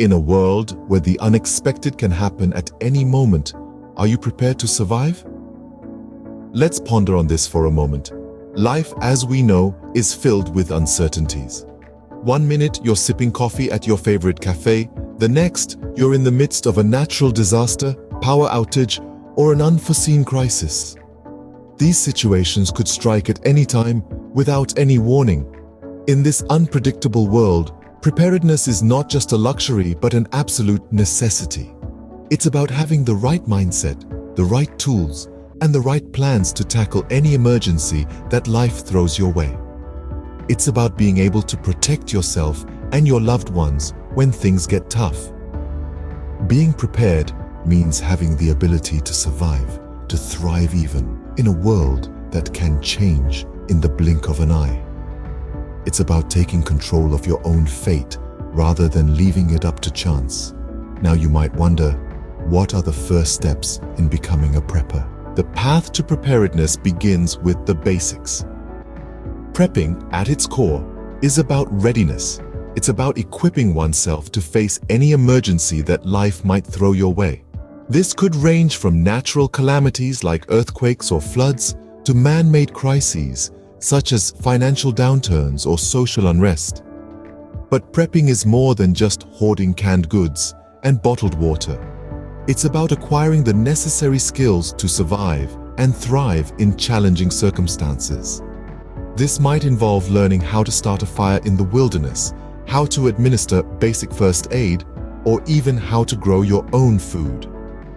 In a world where the unexpected can happen at any moment, are you prepared to survive? Let's ponder on this for a moment. Life, as we know, is filled with uncertainties. One minute you're sipping coffee at your favorite cafe, the next you're in the midst of a natural disaster, power outage, or an unforeseen crisis. These situations could strike at any time without any warning. In this unpredictable world, preparedness is not just a luxury but an absolute necessity. It's about having the right mindset, the right tools, and the right plans to tackle any emergency that life throws your way. It's about being able to protect yourself and your loved ones when things get tough. Being prepared means having the ability to survive, to thrive even in a world that can change in the blink of an eye. It's about taking control of your own fate rather than leaving it up to chance. Now you might wonder, what are the first steps in becoming a prepper? The path to preparedness begins with the basics. Prepping, at its core, is about readiness. It's about equipping oneself to face any emergency that life might throw your way. This could range from natural calamities like earthquakes or floods to man-made crises such as financial downturns or social unrest. But prepping is more than just hoarding canned goods and bottled water. It's about acquiring the necessary skills to survive and thrive in challenging circumstances. This might involve learning how to start a fire in the wilderness, how to administer basic first aid, or even how to grow your own food.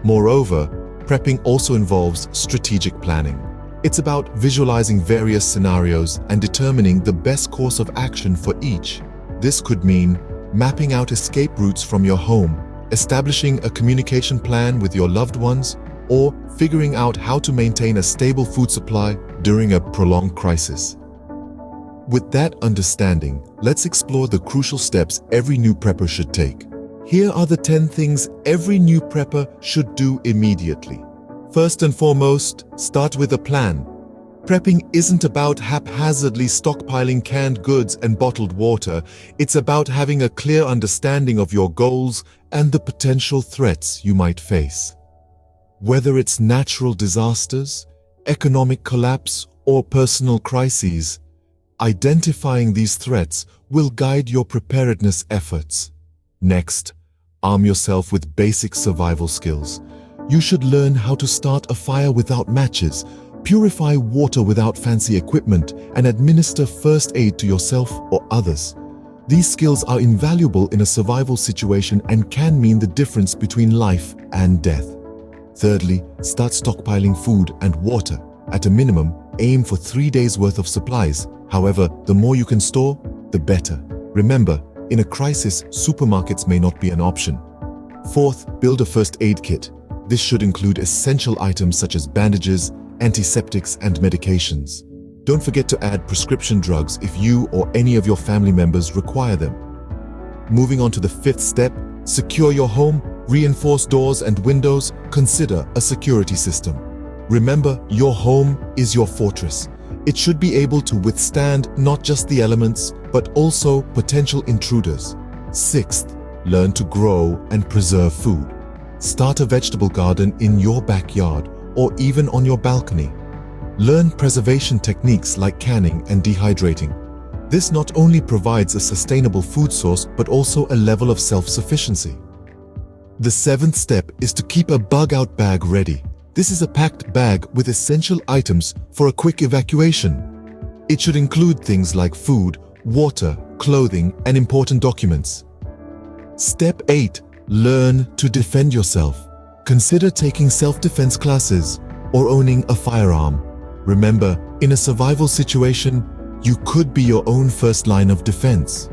Moreover, prepping also involves strategic planning. It's about visualizing various scenarios and determining the best course of action for each. This could mean mapping out escape routes from your home, establishing a communication plan with your loved ones, or figuring out how to maintain a stable food supply during a prolonged crisis. With that understanding, let's explore the crucial steps every new prepper should take. Here are the 10 things every new prepper should do immediately. First and foremost, start with a plan. Prepping isn't about haphazardly stockpiling canned goods and bottled water. It's about having a clear understanding of your goals and the potential threats you might face. Whether it's natural disasters, economic collapse, or personal crises, identifying these threats will guide your preparedness efforts. Next, arm yourself with basic survival skills. You should learn how to start a fire without matches, purify water without fancy equipment, and administer first aid to yourself or others. These skills are invaluable in a survival situation and can mean the difference between life and death. Thirdly, start stockpiling food and water. At a minimum, aim for 3 days' worth of supplies. However, the more you can store, the better. Remember, in a crisis, supermarkets may not be an option. Fourth, build a first aid kit. This should include essential items such as bandages, antiseptics, and medications. Don't forget to add prescription drugs if you or any of your family members require them. Moving on to the fifth step, secure your home, reinforce doors and windows, consider a security system. Remember, your home is your fortress. It should be able to withstand not just the elements, but also potential intruders. Sixth, learn to grow and preserve food. Start a vegetable garden in your backyard or even on your balcony. Learn preservation techniques like canning and dehydrating. This not only provides a sustainable food source, but also a level of self-sufficiency. The seventh step is to keep a bug-out bag ready. This is a packed bag with essential items for a quick evacuation. It should include things like food, water, clothing, and important documents. Step 8. Learn to defend yourself. Consider taking self-defense classes or owning a firearm. Remember, in a survival situation, you could be your own first line of defense.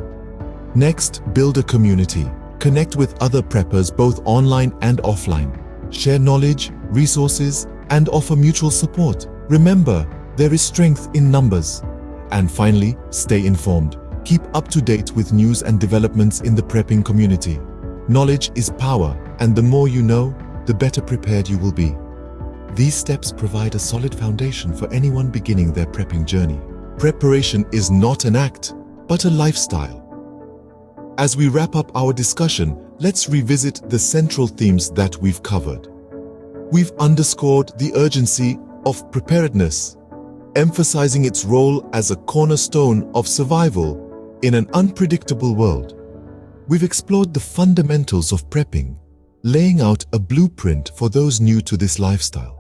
Next, build a community. Connect with other preppers both online and offline. Share knowledge, resources, and offer mutual support. Remember, there is strength in numbers. And finally, stay informed. Keep up to date with news and developments in the prepping community. Knowledge is power, and the more you know, the better prepared you will be. These steps provide a solid foundation for anyone beginning their prepping journey. Preparation is not an act, but a lifestyle. As we wrap up our discussion, let's revisit the central themes that we've covered. We've underscored the urgency of preparedness, emphasizing its role as a cornerstone of survival in an unpredictable world. We've explored the fundamentals of prepping, laying out a blueprint for those new to this lifestyle.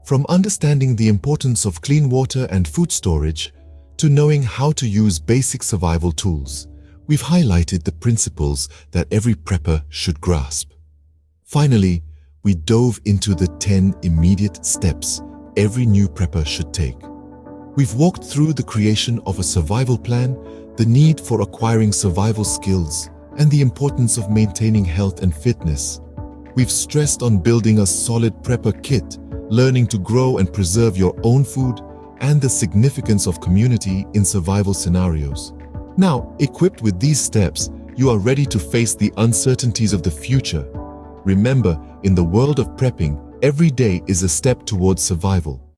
From understanding the importance of clean water and food storage to knowing how to use basic survival tools, we've highlighted the principles that every prepper should grasp. Finally, we dove into the 10 immediate steps every new prepper should take. We've walked through the creation of a survival plan, the need for acquiring survival skills, and the importance of maintaining health and fitness. We've stressed on building a solid prepper kit, learning to grow and preserve your own food, and the significance of community in survival scenarios. Now, equipped with these steps, you are ready to face the uncertainties of the future. Remember, in the world of prepping, every day is a step towards survival.